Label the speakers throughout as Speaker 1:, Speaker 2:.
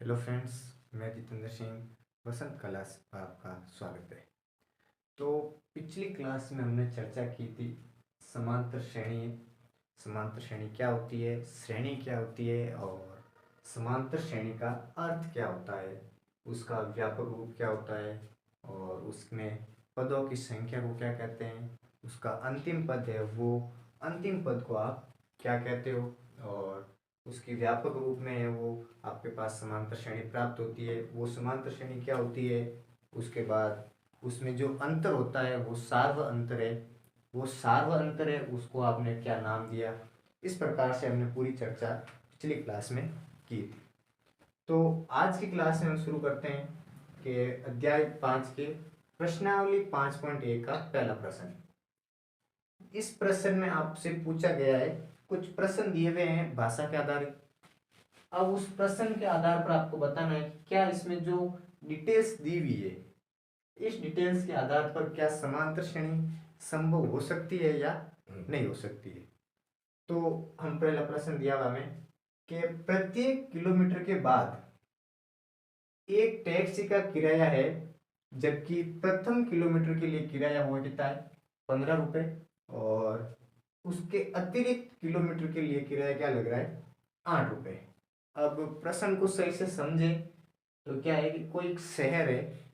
Speaker 1: Hello friends, मैं जितेंद्र सिंह वसंत class आपका स्वागत है। तो पिछली क्लास में हमने चर्चा की थी समांतर श्रेणी। समांतर श्रेणी क्या होती है, श्रेणी क्या होती है और समांतर श्रेणी का अर्थ क्या होता है, उसका व्यापक रूप क्या होता है और उसमें पदों की संख्या को क्या कहते हैं, उसका अंतिम पद है वो अंतिम पद को आप क्या कहते हो, और उसकी व्यापक रूप में है वो आपके पास समांतर श्रेणी प्राप्त होती है, वो समांतर श्रेणी क्या होती है। उसके बाद उसमें जो अंतर होता है वो सार्व अंतर है, वो सार्व अंतर है उसको आपने क्या नाम दिया। इस प्रकार से हमने पूरी चर्चा पिछली क्लास में की थी। तो आज की क्लास में हम शुरू करते हैं कि अध्याय 5 के प्रश्नावली 5.1 का पहला प्रश्न। इस प्रश्न में आपसे पूछा गया है, कुछ प्रश्न दिए हुए हैं भाषा के आधारित। अब उस प्रश्न के आधार पर आपको बताना है कि क्या इसमें जो डिटेल्स दी हुई है, इस डिटेल्स के आधार पर क्या समांतर श्रेणी संभव हो सकती है या नहीं हो सकती है। तो हम पहला प्रश्न दिया हुआ हमें कि प्रत्येक किलोमीटर के बाद एक टैक्सी का किराया है, जबकि प्रथम किलोमीटर के लिए किराया हुआ कितना है, 15 रुपये, और उसके अतिरिक्त किलोमीटर के लिए किराया क्या लग रहा है, 8 रुपये। अब प्रश्न को सही से समझे तो क्या है कि कोई एक शहर है,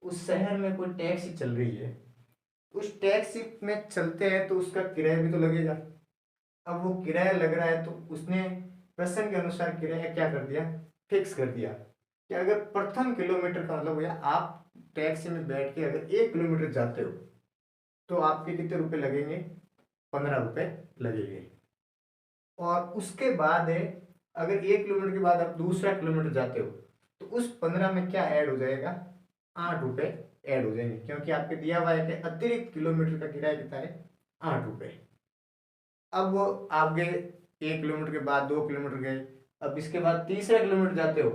Speaker 1: उस शहर में कोई टैक्सी चल रही है, उस टैक्सी में चलते हैं तो उसका किराया भी तो लगेगा। अब वो किराया लग रहा है तो उसने प्रश्न के अनुसार किराया क्या कर दिया, फिक्स कर दिया कि अगर प्रथम किलोमीटर का मतलब हुआ आप टैक्सी में बैठ के अगर 1 किलोमीटर जाते हो तो आपके कितने रुपए लगेंगे, 15 रुपये लगेंगे। और उसके बाद है, अगर 1 किलोमीटर के बाद आप दूसरा किलोमीटर जाते हो तो उस 15 में क्या ऐड हो जाएगा, 8 रुपये ऐड हो जाएंगे, क्योंकि आपके दिया हुआ है कि अतिरिक्त किलोमीटर का किराया कितना है, 8 रुपये। अब वो आप गए 1 किलोमीटर के बाद 2 किलोमीटर गए, अब इसके बाद तीसरा किलोमीटर जाते हो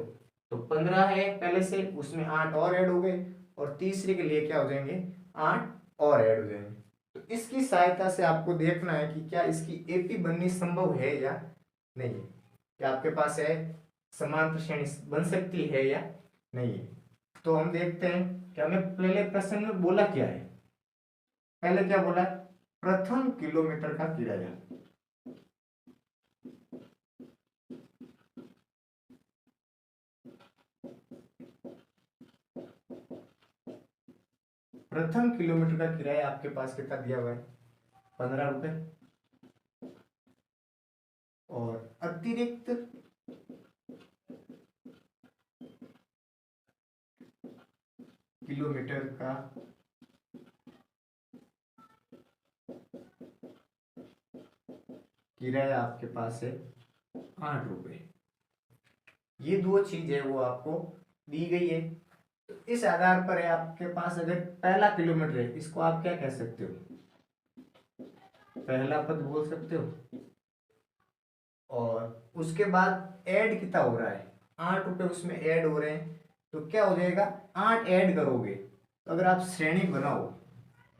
Speaker 1: तो 15 है पहले से, उसमें 8 और ऐड हो गए, और तीसरे के लिए क्या हो जाएंगे, 8 और ऐड हो जाएंगे। तो इसकी सहायता से आपको देखना है कि क्या इसकी एपी बननी संभव है या नहीं है, क्या आपके पास है समांतर श्रेणी बन सकती है या नहीं है। तो हम देखते हैं कि हमें पहले प्रश्न में बोला क्या है। पहले क्या बोला, प्रथम किलोमीटर का किराया। प्रथम किलोमीटर का किराया आपके पास कितना दिया हुआ है, 15 रुपये, और अतिरिक्त किलोमीटर का किराया आपके पास है 8 रुपये। ये दो चीज है वो आपको दी गई है। तो इस आधार पर है आपके पास, अगर पहला किलोमीटर है इसको आप क्या कह सकते हो, पहला पद बोल सकते हो। और उसके बाद ऐड कितना हो रहा है, 8 रुपये उसमें ऐड हो रहे हैं, तो क्या हो जाएगा, 8 ऐड करोगे तो अगर आप श्रेणी बनाओ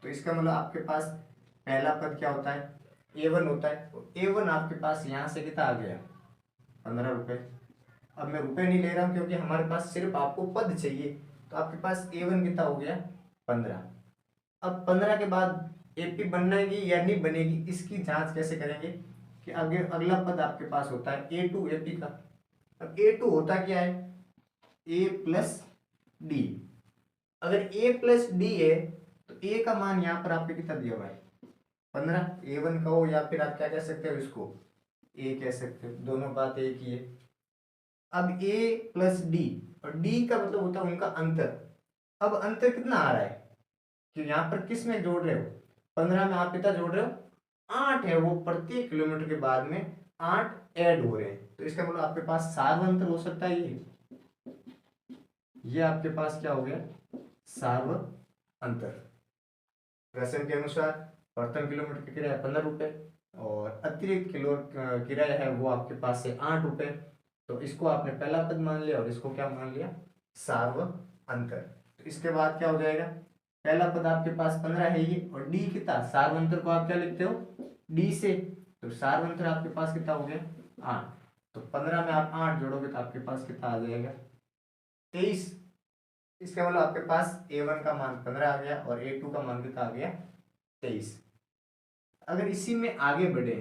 Speaker 1: तो इसका मतलब आपके पास पहला पद क्या होता है, A1 होता है, तो A1 आपके पास यहाँ से कितना आ गया, 15 रुपये। अब मैं रुपए नहीं ले रहा हूँ क्योंकि हमारे पास सिर्फ आपको पद चाहिए, तो आपके पास A1 कितना हो गया, 15। अब 15 के बाद एपी बनेगी या नहीं बनेगी इसकी जांच कैसे करेंगे, कि आगे अगला पद आपके पास होता है A2 एपी का। अब A2 होता क्या है, A प्लस डी। अगर A प्लस डी है तो A का मान यहाँ पर आपके कितना दिया हुआ है, 15। A1 का हो या फिर आप क्या कह सकते हो, इसको A कह सकते हो, दोनों बात एक ही है। अब A प्लस डी, और डी का मतलब होता है उनका अंतर। अब अंतर कितना आ रहा है, कि यहाँ पर किस में जोड़ रहे हो, 15 में आप कितना जोड़ रहे हो, 8 है, वो प्रत्येक किलोमीटर के बाद में 8 ऐड हो रहे हैं, तो इसका मतलब आपके पास सार्व अंतर हो सकता है। ये आपके पास क्या हो गया, सार्व अंतर। प्रश्न के अनुसार प्रथम किलोमीटर का किराया 15 रुपये, और अतिरिक्त किराया है वो आपके पास से 8 रुपये। तो इसको आपने पहला पद मान लिया और इसको क्या मान लिया, सार्व अंतर। तो इसके बाद क्या हो जाएगा, पहला पद आपके पास 15 है ये, और डी कितना, सार्व अंतर को आप क्या लिखते हो, डी से। तो सार्व अंतर आपके पास कितना हो गया, 8। तो 15 में आप 8 जोड़ोगे तो आपके पास कितना आ जाएगा, 23, इसका मतलब आपके पास A1 का मान 15 आ गया और A2 का मान कितना आ गया 23। अगर इसी में आगे बढ़े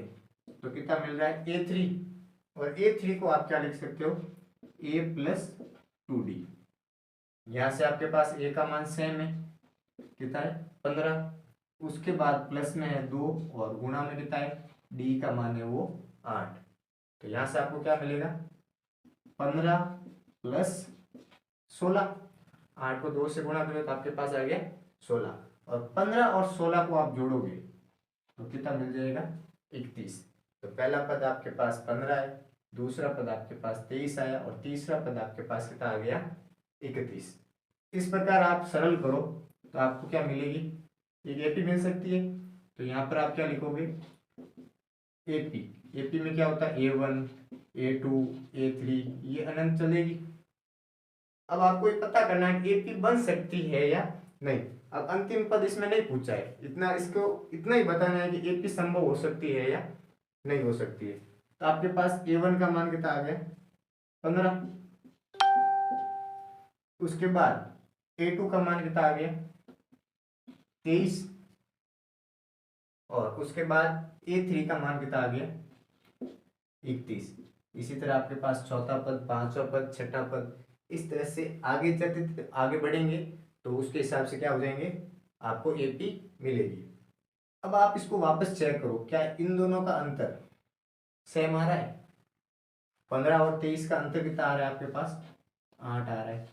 Speaker 1: तो कितना मिल रहा है A3, और A3 को आप क्या लिख सकते हो A+2D। यहां से आपके पास A का मान सेम है, कितना है 15, उसके बाद प्लस में है 2 और गुणा में कितना है D का मान है वो 8। तो यहां से आपको क्या मिलेगा 15 + 16, 8 को 2 से गुणा करोगे तो आपके पास आ गया 16, और 15 और 16 को आप जोड़ोगे तो कितना मिल जाएगा 31। तो पहला पद आपके पास 15 है, दूसरा पद आपके पास 23 आया और तीसरा पद आपके पास कितना आ गया 31। इस प्रकार आप सरल करो तो आपको क्या मिलेगी, एक एपी मिल सकती है। तो यहाँ पर आप क्या लिखोगे एपी, एपी में क्या होता है A1 A2 A3, ये अनंत चलेगी। अब आपको ये पता करना है कि एपी बन सकती है या नहीं। अब अंतिम पद इसमें नहीं पूछा है, इतना इसको इतना ही बताना है कि एपी संभव हो सकती है या नहीं हो सकती है। तो आपके पास A1 का मान कितना आ गया 15, उसके बाद A2 का मान कितना आ गया 23, और उसके बाद A3 का मान कितना आ गया 31। इसी तरह आपके पास चौथा पद, पांचवा पद, छठा पद, इस तरह से आगे बढ़ेंगे तो उसके हिसाब से क्या हो जाएंगे आपको एपी मिलेगी। अब आप इसको वापस चेक करो, क्या इन दोनों का अंतर सेम आ रहा है। 15 और 23 का अंतर कितना आ रहा है आपके पास 8 आ रहा है,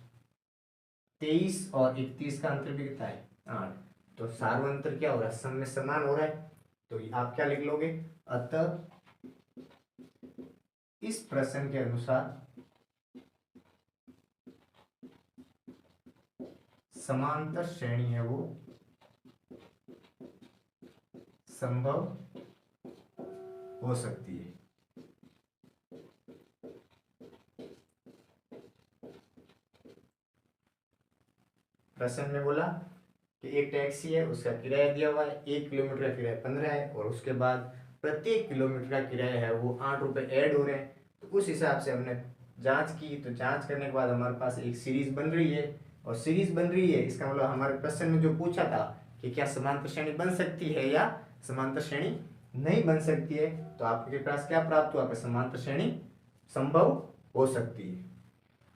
Speaker 1: 23 और 31 का अंतर भी कितना है 8। तो सार्वंतर क्या हो रहा है सम में समान हो रहा है। तो आप क्या लिख लोगे, अतः इस प्रश्न के अनुसार समांतर श्रेणी है वो संभव हो सकती है। प्रश्न में बोला कि एक टैक्सी है, उसका किराया दिया हुआ है, 1 किलोमीटर का किराया 15 है, और उसके बाद प्रत्येक किलोमीटर का किराया है वो 8 रुपये ऐड हो रहे हैं। तो उस हिसाब से हमने जांच की, तो जांच करने के बाद हमारे पास एक सीरीज बन रही है, और सीरीज बन रही है इसका मतलब हमारे प्रश्न में जो पूछा था कि क्या समांतर श्रेणी बन सकती है या समांतर श्रेणी नहीं बन सकती है, तो आपके पास क्या प्राप्त हुआ, समांतर श्रेणी संभव हो सकती है।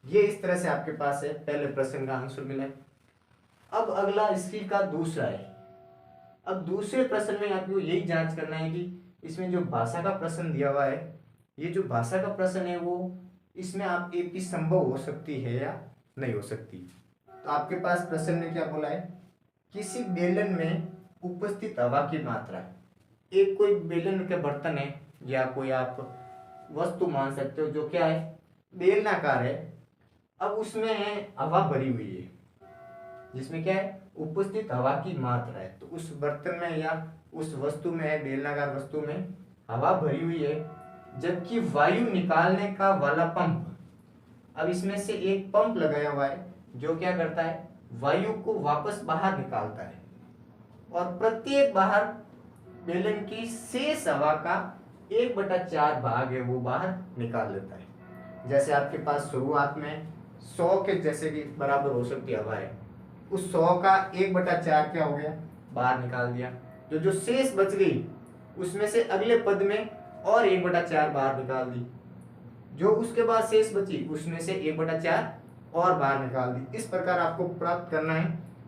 Speaker 1: ये इस तरह से आपके पास है, पहले प्रश्न का आंसर मिला है। अब अगला इसी का दूसरा है। अब दूसरे प्रश्न में आपको यही जांच करना है कि इसमें जो भाषा का प्रश्न दिया हुआ है, ये जो भाषा का प्रश्न है वो इसमें आप एपी संभव हो सकती है या नहीं हो सकती। तो आपके पास प्रश्न में क्या बोला है, किसी बेलन में उपस्थित हवा की मात्रा, एक कोई बेलन के बर्तन है या कोई आप वस्तु मान सकते हो जो क्या है बेलनाकार है, अब उसमें है हवा भरी हुई है, जिसमें क्या है उपस्थित हवा की मात्रा है। तो उस बर्तन में या उस वस्तु में है बेलनाकार वस्तु में हवा भरी हुई है, जबकि वायु निकालने का वाला पंप, अब इसमें से एक पंप लगाया हुआ है जो क्या करता है वायु को वापस बाहर निकालता है, और प्रत्येक बाहर बेलन की शेष हवा का 1/4 भाग है वो बाहर निकाल लेता है। जैसे आपके पास शुरुआत में 100 के जैसे कि बराबर हो सकती हवा है, उस 100 का 1/4 क्या हो गया बाहर निकाल दिया, जो शेष बच गई उसमें से अगले पद में और 1/4 बाहर निकाल दी, जो उसके बाद शेष बची उसमें से 1/4 और बाहर निकाल दी। इस प्रकार आपको प्राप्त करना है,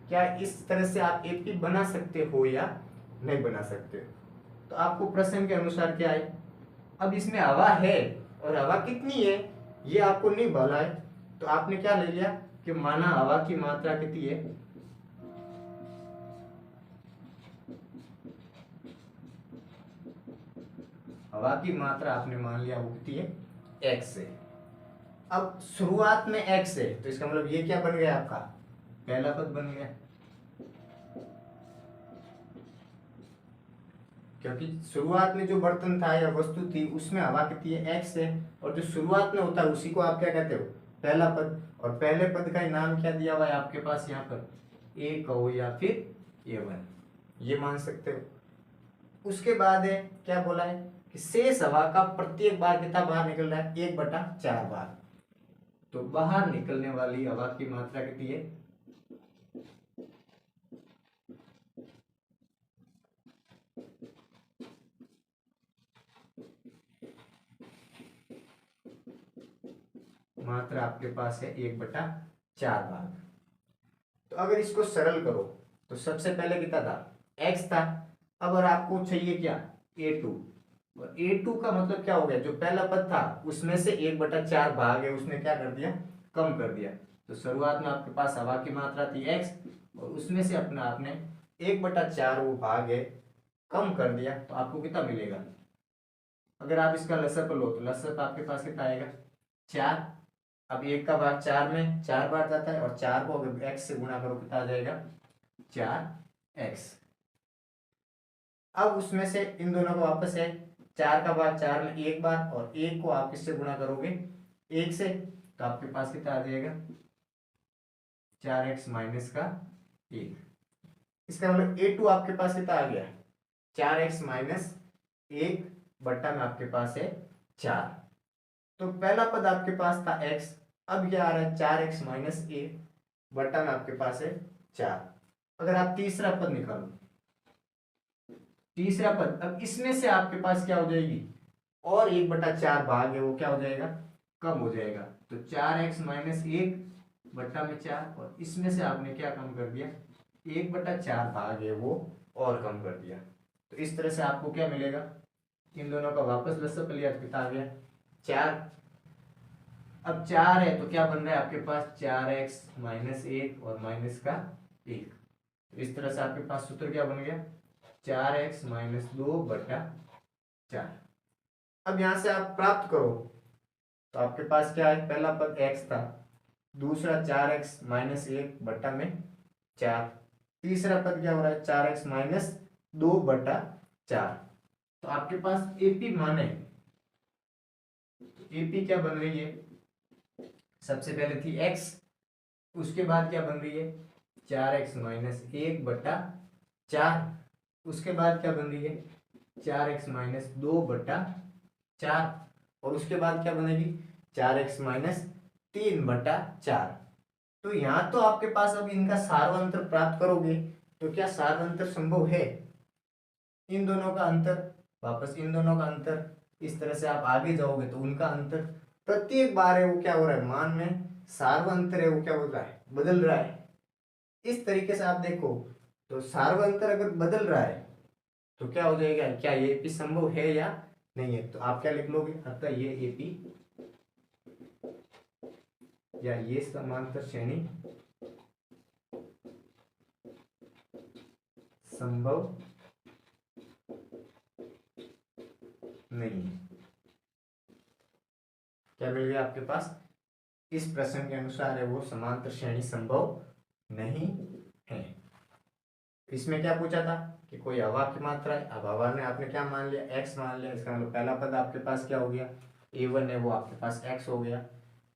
Speaker 1: क्या इस तरह से आप एपी बना सकते हो या नहीं बना सकते। तो आपको प्रश्न के अनुसार क्या है, अब इसमें हवा है और हवा कितनी है ये आपको नहीं बोला है, तो आपने क्या ले लिया कि माना हवा की मात्रा कितनी है, हवा की मात्रा आपने मान लिया वो कितनी है x है। अब शुरुआत में x है तो इसका मतलब ये क्या बन गया आपका पहला पद बन गया, क्योंकि शुरुआत में जो बर्तन था या वस्तु थी उसमें हवा कितनी है x है, और जो शुरुआत में होता है उसी को आप क्या कहते हो पहला पद, और पहले पद का नाम क्या दिया हुआ है आपके पास यहाँ पर a कहो या फिर a1, ये मान सकते हो। उसके बाद है क्या बोला है कि शेष हवा का प्रत्येक बार कितना बाहर निकल रहा है 1/4 बार, तो बाहर निकलने वाली हवा की मात्रा कितनी है? मात्रा आपके पास है 1/4 भाग। तो अगर इसको सरल करो तो सबसे पहले कितना था? x था। अब और आपको चाहिए क्या? a2। और a2 का मतलब क्या हो गया? जो पहला पद था उसमें से 1/4 भाग है, उसने क्या कर दिया? कम कर दिया। तो शुरुआत में आपके पास हवा की मात्रा थी x, और उसमें से अपना आपने 1/4 वो भाग है कम कर दिया, तो आपको कितना मिलेगा? अगर आप इसका लसअप लो तो लसअप आपके पास कितना आएगा? 4। अब 1 का भाग 4 में 4 बार जाता है, और 4 को अगर x से गुणा करो कितना आ जाएगा? 4x। अब उसमें से इन दोनों को वापस है, 4 का भाग 4 में 1 बार, और 1 को आप किससे गुणा करोगे? 1 से, तो आपके पास कितना आ जाएगा? 4x माइनस का 1। इसका मतलब a2 आपके पास कितना आ गया? 4x माइनस 1 बट्टा में आपके पास है 4। तो पहला पद आपके पास था x, अब क्या आ रहा है? 4x माइनस 1 बट्टा में आपके पास है 4। अगर आप तीसरा पद निकालो, तीसरा पद, अब इसमें से आपके पास क्या हो जाएगी? और 1/4 भाग है वो क्या हो जाएगा? कम हो जाएगा। तो 4x माइनस 1 बट्टा में 4, और इसमें से आपने क्या कम कर दिया? 1/4 भाग है वो और कम कर दिया। तो इस तरह से आपको क्या मिलेगा? इन दोनों का वापस लसअप लिया तो कितना आ गया? 4। अब 4 है तो क्या बन रहा है आपके पास? 4x माइनस 1 और माइनस का 1। तो इस तरह से आपके पास सूत्र क्या बन गया? 4x minus 2/4। अब यहां से आप प्राप्त करो तो आपके पास क्या है? पहला पद x था, दूसरा 4x माइनस 1 बट्टा में 4, तीसरा पद क्या हो रहा है? 4x minus 2/4। तो आपके पास एपी माने, एपी क्या बन रही है? सबसे पहले थी x, उसके बाद क्या बन रही है? 4x minus 1/4। उसके बाद क्या बन रही है? 4x minus 2/4। और उसके बाद क्या बनेगी? 4x minus 3/4। तो यहां तो आपके पास अब इनका सार्वंतर प्राप्त करोगे, तो क्या सार्वंतर संभव है? इन दोनों का अंतर, वापस इन दोनों का अंतर, इस तरह से आप आगे जाओगे तो उनका अंतर, प्रत्येक बार है वो क्या हो रहा है? मान में सार्वंतर है वो क्या हो रहा है? बदल रहा है। इस तरीके से आप देखो तो सार्वंतर अगर बदल रहा है तो क्या हो जाएगा? क्या ये एपी संभव है या नहीं है? तो आप क्या लिख लोगे? अतः ये एपी या ये समांतर श्रेणी संभव नहीं है। क्या मिल गया आपके पास? इस प्रश्न के अनुसार है वो समांतर श्रेणी संभव नहीं है। इसमें क्या पूछा था कि कोई हवा की मात्रा है। अब हवा ने आपने क्या मान लिया? x मान लिया। इसका मतलब पहला पद आपके पास क्या हो गया? a1 है वो आपके पास x हो गया।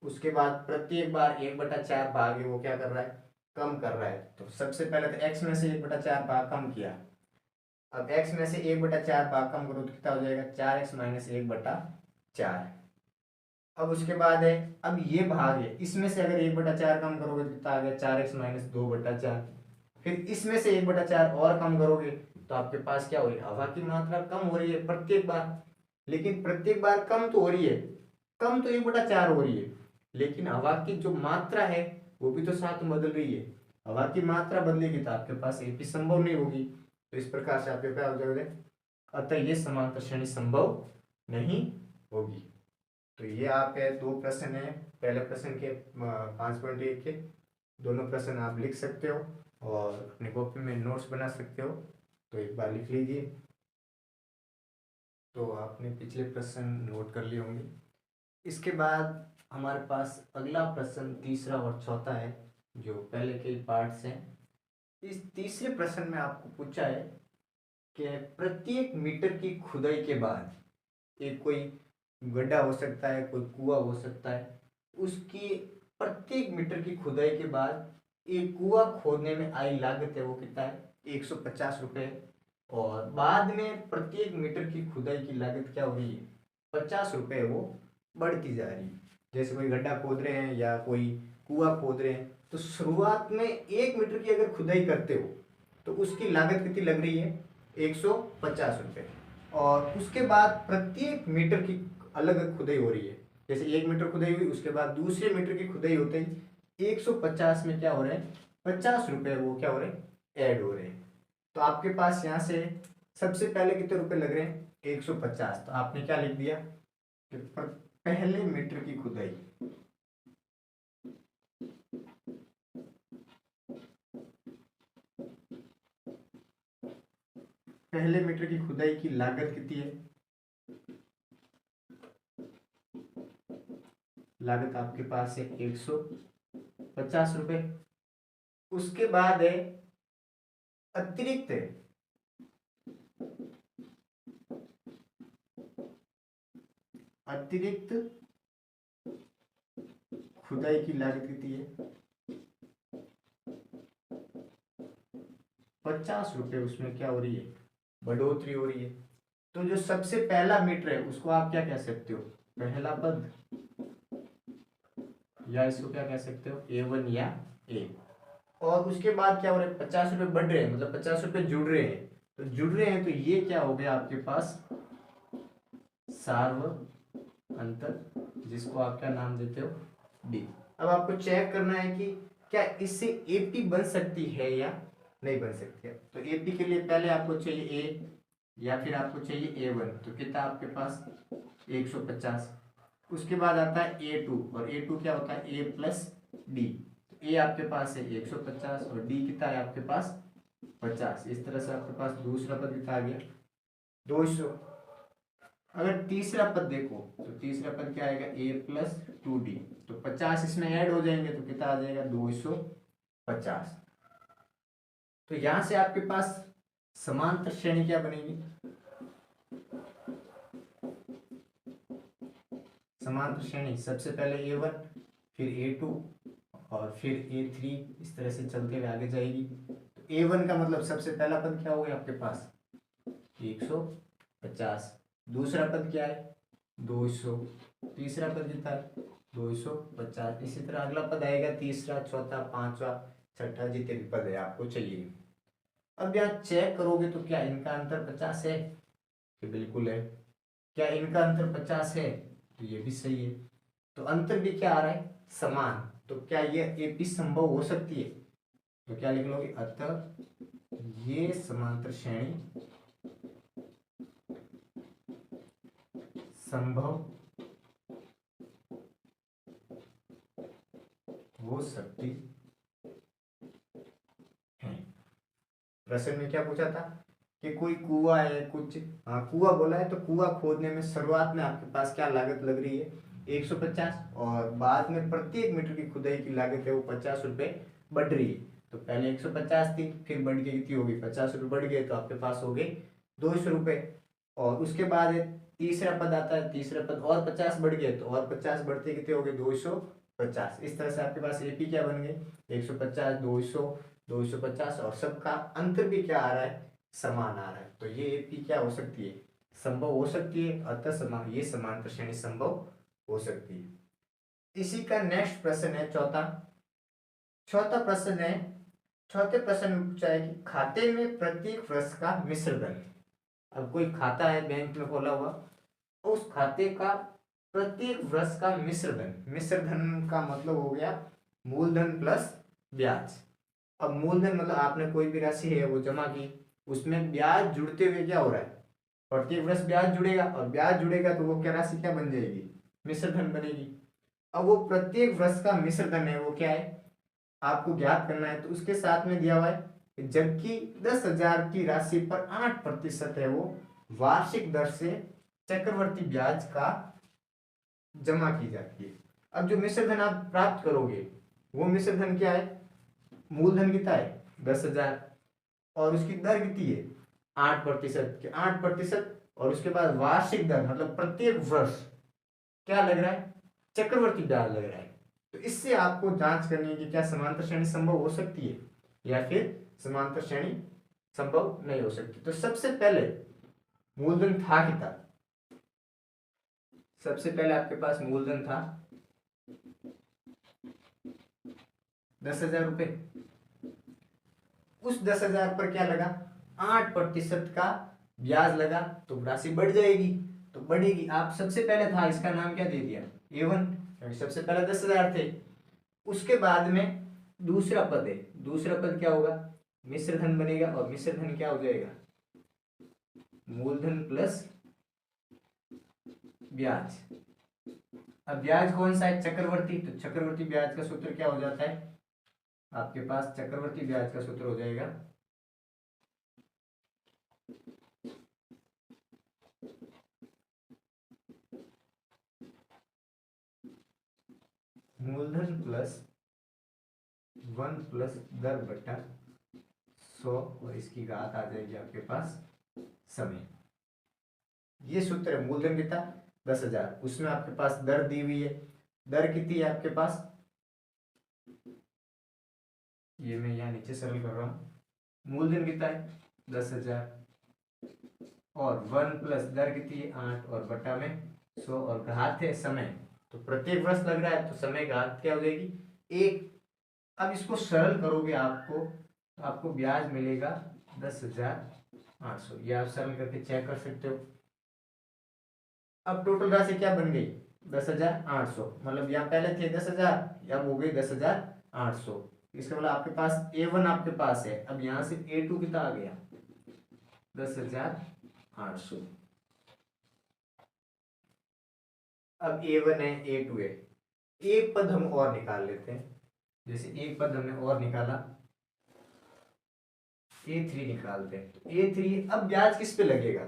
Speaker 1: उसके बाद प्रत्येक बार 1/4 भाग है वो क्या कर रहा है? कम कर रहा है। तो सबसे पहले तो x में से 1/4 भाग कम किया। अब x में से 1/4 भाग कम करो तो कितना हो जाएगा? 4x minus 1/4। अब उसके बाद है, अब ये भाग है, इसमें से अगर 1/4 कम करोगे तो कितना आ गया? 4x minus 2/4। फिर इसमें से 1/4 और कम करोगे तो आपके पास क्या हो रही है? हवा की मात्रा कम हो रही है प्रत्येक बार, लेकिन प्रत्येक बार कम तो हो रही है, कम तो 1/4 हो रही है, लेकिन हवा की जो मात्रा है वो भी तो साथ में बदल रही है। हवा की मात्रा बदलेगी तो आपके पास एपी संभव नहीं होगी। तो इस प्रकार से आपके क्या हो जाएगा? अतः ये समांतर श्रेणी संभव नहीं होगी। तो ये आपके दो प्रश्न है, पहले प्रश्न के 5.1 के दोनों प्रश्न आप लिख सकते हो और अपनी कॉपी में नोट्स बना सकते हो, तो एक बार लिख लीजिए। तो आपने पिछले प्रश्न नोट कर लिए होंगे। इसके बाद हमारे पास अगला प्रश्न तीसरा और चौथा है जो पहले के पार्ट्स हैं। इस तीसरे प्रश्न में आपको पूछा है कि प्रत्येक मीटर की खुदाई के बाद एक कोई गड्ढा हो सकता है, कोई कुआं हो सकता है, उसकी प्रत्येक मीटर की खुदाई के बाद एक कुआं खोदने में आई लागत है वो कितना है? 150 रुपये। और बाद में प्रत्येक मीटर की खुदाई की लागत क्या हो रही है? 50 रुपये वो बढ़ती जा रही है। जैसे कोई गड्ढा खोद रहे हैं या कोई कुआं खोद रहे हैं, तो शुरुआत में 1 मीटर की अगर खुदाई करते हो तो उसकी लागत कितनी लग रही है, 150 रुपये। और उसके बाद प्रत्येक मीटर की अलग खुदाई हो रही है। जैसे 1 मीटर खुदाई हुई, उसके बाद दूसरे मीटर की खुदाई होते ही 150 में क्या हो रहा है, 50 रुपये वो क्या हो रहे हैं, ऐड हो रहे हैं। तो आपके पास यहाँ से सबसे पहले कितने रुपए लग रहे हैं, 150। तो आपने क्या लिख दिया कि पहले मीटर की खुदाई, पहले मीटर की खुदाई की लागत कितनी है, लागत आपके पास है 150 रुपये। उसके बाद है अतिरिक्त, अतिरिक्त खुदाई की लागत कितनी है, 50 रुपये। उसमें क्या हो रही है, बढ़ोतरी हो रही है। तो जो सबसे पहला मीटर है उसको आप क्या कह सकते हो, पहला पद, या इसको क्या कह सकते हो, A1 या A। और उसके बाद क्या हो रहा है, 50 रुपये बढ़ रहे हैं, मतलब 50 रुपये जुड़ रहे हैं। तो जुड़ रहे हैं तो ये क्या हो गया आपके पास, सार्व अंतर, जिसको आप क्या नाम देते हो, डी। अब आपको चेक करना है कि क्या इससे एपी बन सकती है या नहीं बन सकती है। तो एपी के लिए पहले आपको चाहिए ए या फिर आपको चाहिए A1। तो कितना आपके पास, 150। उसके बाद आता है A2, और A2 क्या होता है, A प्लस डी। ए आपके पास है 150 और डी कितना है आपके पास 50। इस तरह से आपके पास दूसरा पद कितना आ गया, 200। अगर तीसरा पद देखो तो तीसरा पद क्या आएगा, ए प्लस 2D। तो 50 इसमें ऐड हो जाएंगे तो कितना आ जाएगा, 250। तो यहां से आपके पास समांतर श्रेणी क्या बनेगी, समांतर श्रेणी सबसे पहले A1, फिर A2 और फिर A3, इस तरह से चलते हुए आगे जाएगी। तो A1 का मतलब सबसे पहला पद क्या हो गया आपके पास, 150। दूसरा पद क्या है, 200। तीसरा पद कितना है, 250। इसी तरह अगला पद आएगा, तीसरा, चौथा, पांचवा, छठा, जितने भी पद है आपको चाहिए। अब यहाँ चेक करोगे तो क्या इनका अंतर 50 है, कि बिल्कुल है। क्या इनका अंतर 50 है, तो ये भी सही है। तो अंतर भी क्या आ रहा है, समान। तो क्या ये एपी संभव हो सकती है, तो क्या लिख लोगे, अतः ये समांतर श्रेणी संभव हो सकती है। प्रश्न में क्या पूछा था कि कोई कुआ है, कुछ कुआ बोला है, तो कुआ खोदने में शुरुआत में आपके पास क्या लागत लग रही है, 150। और बाद में प्रत्येक मीटर की खुदाई की लागत है वो 50 रुपये बढ़ रही है। तो पहले 150 थी, फिर बढ़ के कितनी होगी, 50 रुपये बढ़ गए, तो आपके पास हो गए 200 रुपये। और उसके बाद तीसरा पद आता है, तीसरा पद और 50 बढ़ गए, तो और 50 बढ़ते कितने हो गए, 250। इस तरह से आपके पास एपी क्या बन गए, 150, 200, 250, और सबका अंतर भी क्या आ रहा है, समान आ रहा है। तो ये एपी क्या हो सकती है, संभव हो सकती है, अतः समान, ये समांतर श्रेणी संभव हो सकती है। इसी का नेक्स्ट प्रश्न है चौथा। चौथा प्रश्न है, चौथे प्रश्न में पूछा है कि खाते में प्रत्येक वर्ष का मिश्र धन। अब कोई खाता है बैंक में खोला हुआ, उस खाते का प्रत्येक वर्ष का मिश्र धन, मिश्र धन का मतलब हो गया मूलधन प्लस ब्याज। अब मूलधन मतलब आपने कोई भी राशि है वो जमा की, उसमें ब्याज जुड़ते हुए क्या हो रहा है, प्रत्येक वर्ष ब्याज जुड़ेगा, और ब्याज जुड़ेगा तो वो क्या राशि क्या बन जाएगी, मिश्र धन बनेगी। अब वो प्रत्येक वर्ष का मिश्र धन है वो क्या है, आपको ज्ञात करना है। तो उसके साथ में दिया हुआ है, जबकि 10,000 की राशि पर 8% है वो वार्षिक दर से चक्रवर्ती ब्याज का जमा की जाती है। अब जो मिश्र धन आप प्राप्त करोगे वो मिश्र धन क्या है, मूलधन कितना है 10,000, और उसकी दर कितनी है 8%, 8%। और उसके बाद वार्षिक दर मतलब प्रत्येक वर्ष क्या लग रहा है, चक्रवर्ती ब्याज लग रहा है। तो इससे आपको जांच करनी है कि क्या समांतर श्रेणी संभव हो सकती है या फिर समांतर श्रेणी संभव नहीं हो सकती। तो सबसे पहले मूलधन था कितना, सबसे पहले आपके पास मूलधन था 10,000 रुपये। उस 10,000 पर क्या लगा, 8% का ब्याज लगा, तो राशि बढ़ जाएगी, तो बढ़ेगी। आप सबसे पहले था, इसका नाम क्या दे दिया, A1, क्योंकि सबसे पहले 10,000 थे। उसके बाद में दूसरा पद है, दूसरा पद क्या होगा, मिश्र धन बनेगा, और मिश्र धन क्या हो जाएगा, मूलधन प्लस ब्याज। अब ब्याज कौन सा है, चक्रवर्ती, तो चक्रवर्ती ब्याज का सूत्र क्या हो जाता है आपके पास, चक्रवर्ती ब्याज का सूत्र हो जाएगा मूलधन प्लस 1 प्लस दर बटा 100, और इसकी घात आ जाएगी आपके पास समय। ये सूत्र है, मूलधन कितना 10,000, उसमें आपके पास दर दी हुई है, दर कितनी है आपके पास, ये मैं यहाँ नीचे सरल कर रहा हूँ, मूलधन कितना है 10,000, और 1 प्लस दर कितनी है 8, और बटा में 100, और घात है समय, तो प्रत्येक वर्ष लग रहा है, तो समय घात क्या हो जाएगी 1। अब इसको सरल करोगे आपको ब्याज मिलेगा 10,800, ये आप सरल करके चेक कर सकते हो। अब टोटल राशि क्या बन गई 10,800, मतलब यहाँ पहले थे 10,000, अब हो गई 10,800। इसका मतलब आपके पास A1 आपके पास है, अब यहाँ से A2 कितना आ गया 10,800। अब A1 है A2 है, एक पद हम और निकाल लेते हैं, जैसे एक पद हमने और निकाला A3 निकालते हैं, तो A3 अब ब्याज किस पे लगेगा,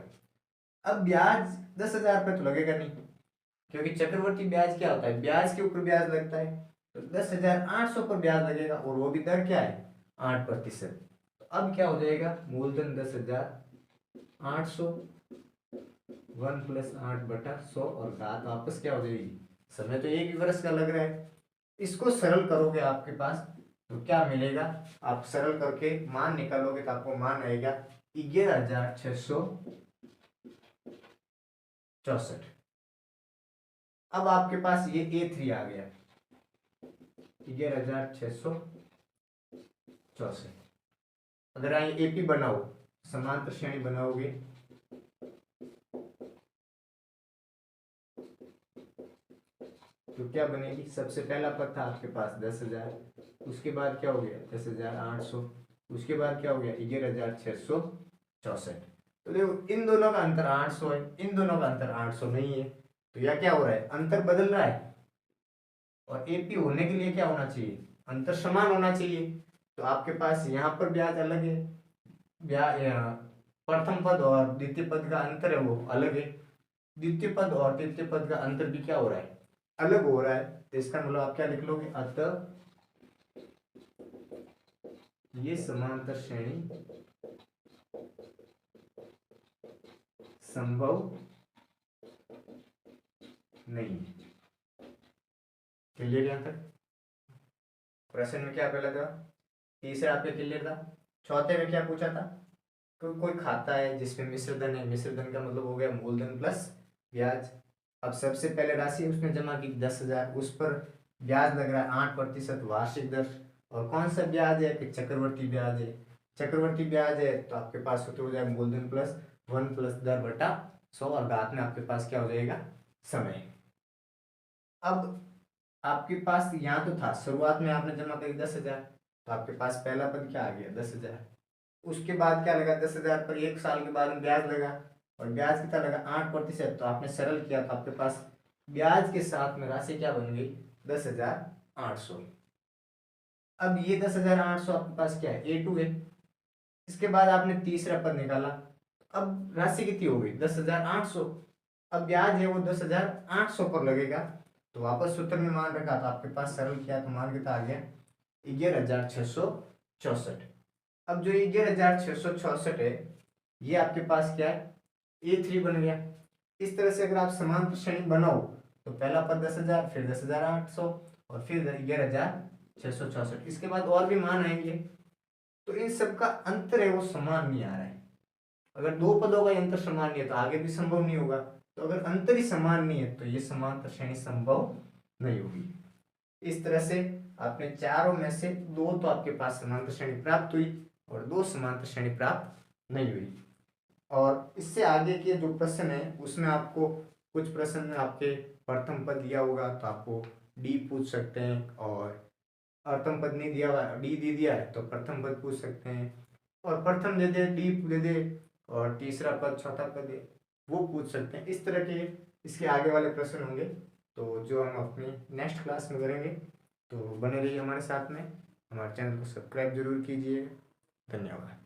Speaker 1: अब ब्याज 10,000 पे तो लगेगा नहीं, क्योंकि चक्रवर्ती ब्याज क्या होता है, ब्याज के ऊपर ब्याज लगता है, तो 10,800 पर ब्याज लगेगा, और वो भी दर क्या है 8%। तो अब क्या हो जाएगा, मूलधन 10,800, 1 प्लस 8 बटा 100, और घात वापस क्या हो जाएगी, समय तो एक ही वर्ष का लग रहा है। इसको सरल करोगे आपके पास तो क्या मिलेगा, आप सरल करके मान निकालोगे तो आपको मान आएगा 11,664। अब आपके पास ये A3 आ गया 11,664। अगर आई AP बनाओ, समांतर श्रेणी बनाओगे, तो क्या बनेगी, सबसे पहला पद था आपके पास 10,000, उसके बाद क्या हो गया 10,800, उसके बाद क्या हो गया 11,664। तो देखो इन दोनों का अंतर 800 है, इन दोनों का अंतर 800 नहीं है, तो यह क्या हो रहा है, अंतर बदल रहा है, और AP होने के लिए क्या होना चाहिए, अंतर समान होना चाहिए। तो आपके पास यहाँ पर ब्याज अलग है, ब्याज प्रथम पद और द्वितीय पद का अंतर है वो अलग है, द्वितीय पद और तृतीय पद का अंतर भी क्या हो रहा है, अलग हो रहा है। तो इसका मतलब आप क्या लिख लोगे, अतः ये समांतर श्रेणी संभव नहीं। क्लियर यहाँ तक, प्रश्न में क्या पहला था, तीसरा आपके क्लियर था। चौथे में क्या पूछा था, तो कोई खाता है जिसमें मिश्र धन है, मिश्र धन का मतलब हो गया मूलधन प्लस ब्याज। अब सबसे पहले राशि उसने जमा की 10,000, उस पर ब्याज लग रहा है 8% वार्षिक दर, और कौन सा ब्याज है कि चक्रवर्ती ब्याज है, चक्रवर्ती ब्याज है, तो आपके पास सूत्र हो जाएगा मूलधन प्लस 1 प्लस दर बटा 100, और घात में आपके पास क्या हो जाएगा समय। अब आपके पास यहाँ तो था, शुरुआत में आपने जमा करी 10,000, तो आपके पास पहला पद क्या आ गया 10,000, उसके बाद क्या लगा 10,000 पर एक साल के बाद में ब्याज लगा, और ब्याज कितना लगा 8%, तो आपने सरल किया तो आपके पास ब्याज के साथ में राशि क्या बन गई 10,800। अब ये 10,800 आपके पास क्या है A2 है। इसके बाद आपने तीसरा पद निकाला, अब राशि कितनी हो गई 10,800, अब ब्याज है वो 10,800 पर लगेगा, तो वापस सूत्र में मान रखा, तो आपके पास सरल किया तो मान कितना आ गया 11,664। अब जो 11,664 है ये आपके पास क्या है A3 बन गया। इस तरह से अगर आप समांतर श्रेणी बनाओ तो पहला पद 10,000, फिर 10,800, और फिर 11,664, इसके बाद और भी मान आएंगे, तो इन सब का अंतर है वो समान नहीं आ रहा है। अगर दो पदों का अंतर समान नहीं है तो आगे भी संभव नहीं होगा, तो अगर अंतर ही समान नहीं है तो ये समांतर श्रेणी संभव नहीं होगी। इस तरह से आपने चारों में से दो तो आपके पास समांतर श्रेणी प्राप्त हुई और दो समांतर श्रेणी प्राप्त नहीं हुई। और इससे आगे के जो प्रश्न है उसमें आपको कुछ प्रश्न में आपके प्रथम पद दिया होगा तो आपको डी पूछ सकते हैं, और प्रथम पद नहीं दिया हुआ, डी दे दिया है तो प्रथम पद पूछ सकते हैं, और प्रथम दे दे डी दे दे और तीसरा पद चौथा पद है वो पूछ सकते हैं। इस तरह के इसके आगे वाले प्रश्न होंगे तो जो हम अपनी नेक्स्ट क्लास में करेंगे। तो बने रहिए हमारे साथ में, हमारे चैनल को सब्सक्राइब जरूर कीजिए। धन्यवाद।